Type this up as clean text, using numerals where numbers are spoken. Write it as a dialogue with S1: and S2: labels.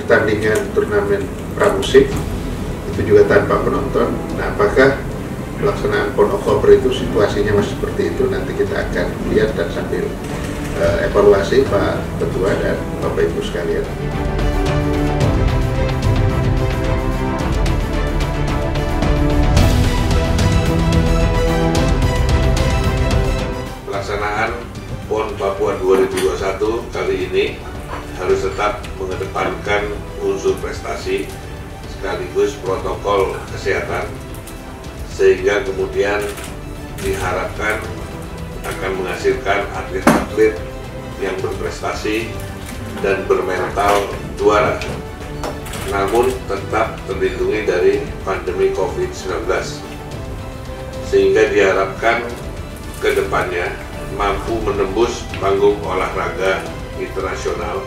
S1: pertandingan turnamen pramusim itu juga tanpa penonton. Nah, apakah pelaksanaan PON Oktober itu situasinya masih seperti itu? Nanti kita akan lihat dan sambil evaluasi Pak Ketua dan Bapak Ibu sekalian.
S2: Pelaksanaan PON Papua 2021 kali ini harus tetap mengedepankan unsur prestasi sekaligus protokol kesehatan, sehingga kemudian diharapkan akan menghasilkan atlet-atlet yang berprestasi dan bermental juara, namun tetap terlindungi dari pandemi COVID-19, sehingga diharapkan ke depannya mampu menembus panggung olahraga internasional.